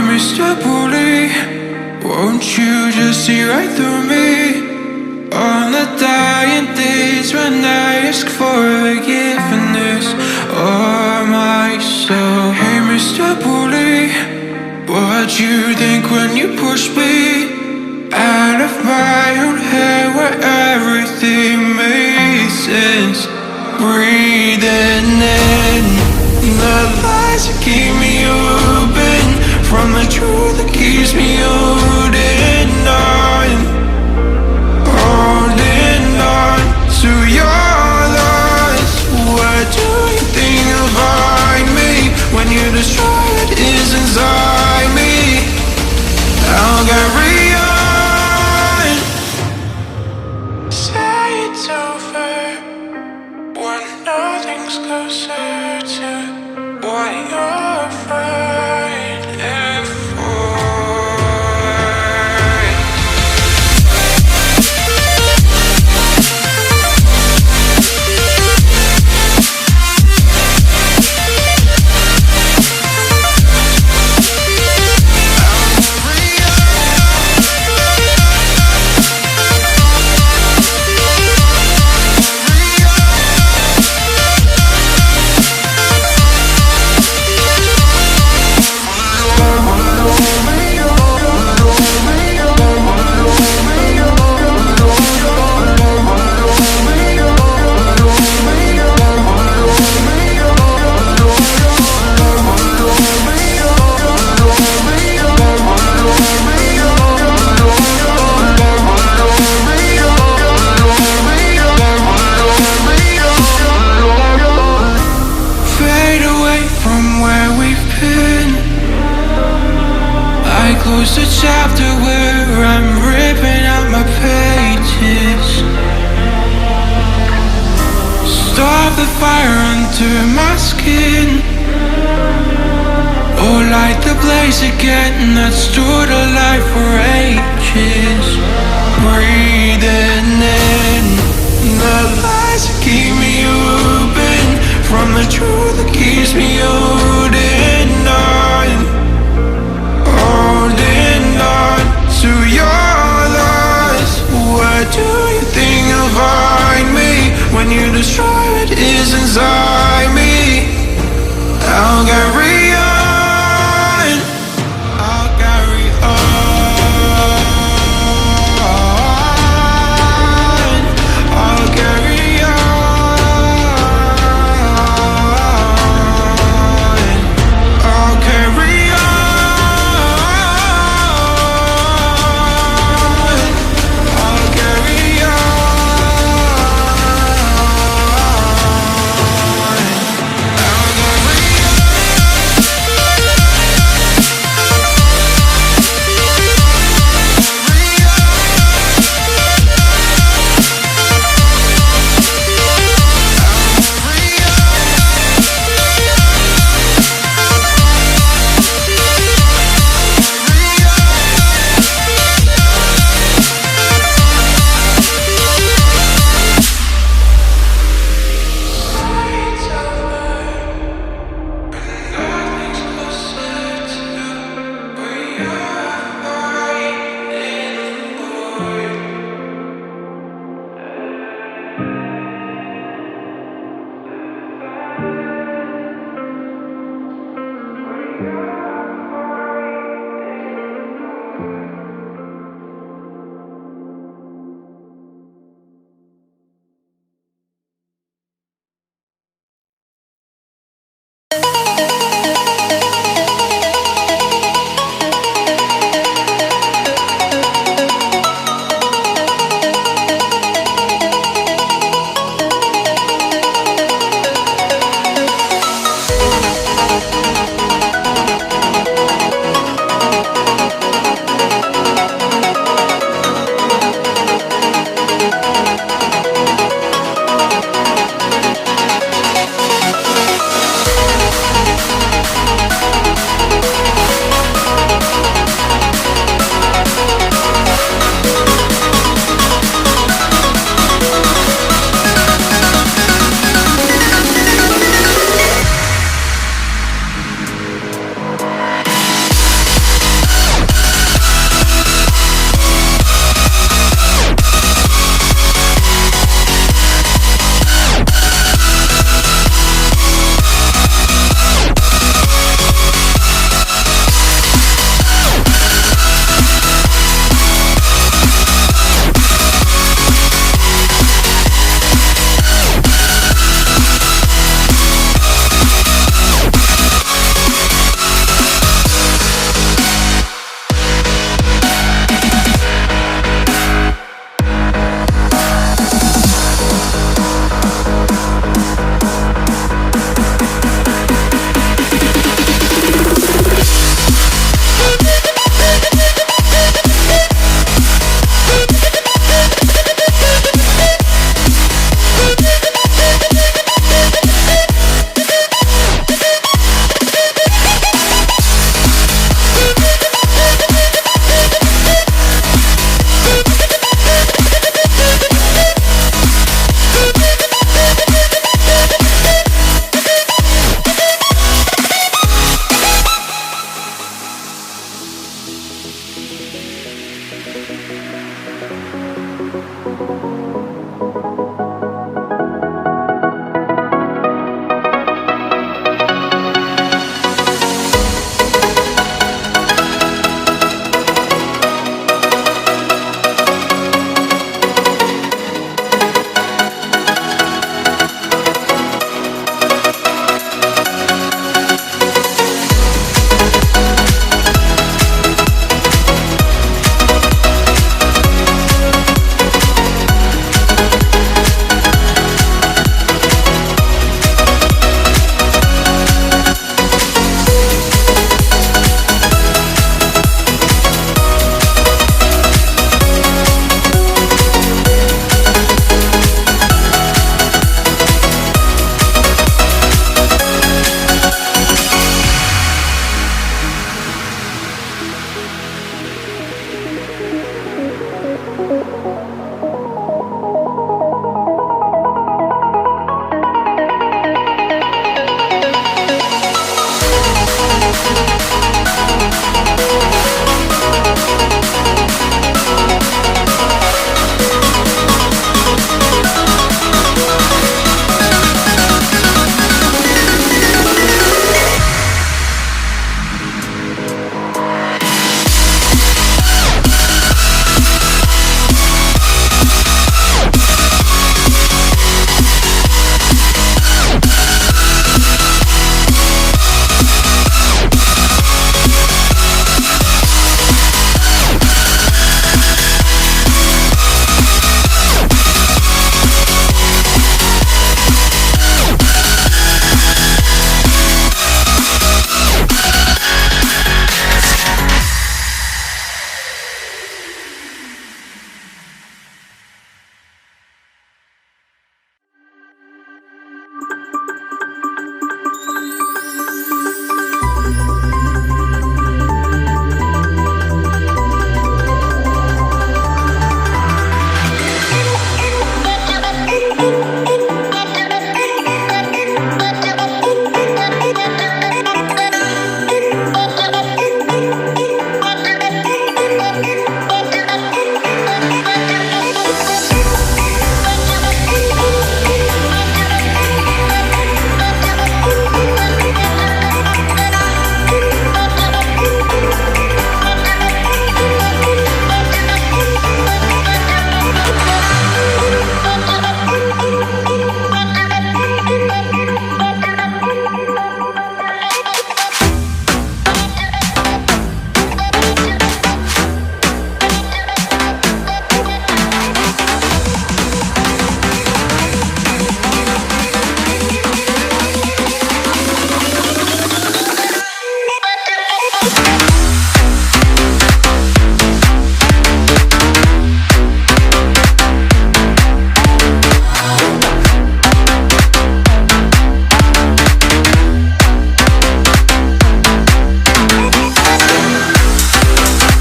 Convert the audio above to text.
Mr. Bully, won't you just see right through me? On the dying days when I ask for forgiveness or myself. Hey Mr. Bully, what'd you think when you pushed me out of my own head where everything made sense? Breathing in the lies that keep me open from the truth that keeps me holding on to your loss. What do you think of me when you destroy what is inside me? I'll carry on. Say it's over when nothing's closer to what you're fighting for. Close the chapter where I'm ripping out my pages. Stop the fire under my skin, or light the blaze again that stood alive for ages. Breathing in the lies that keep me open from the truth that keeps me holding on to your loss. What do you think of me when you destroy what is inside me? I'll carry on. I'll carry on. I'll carry on. I'll carry on. Yeah.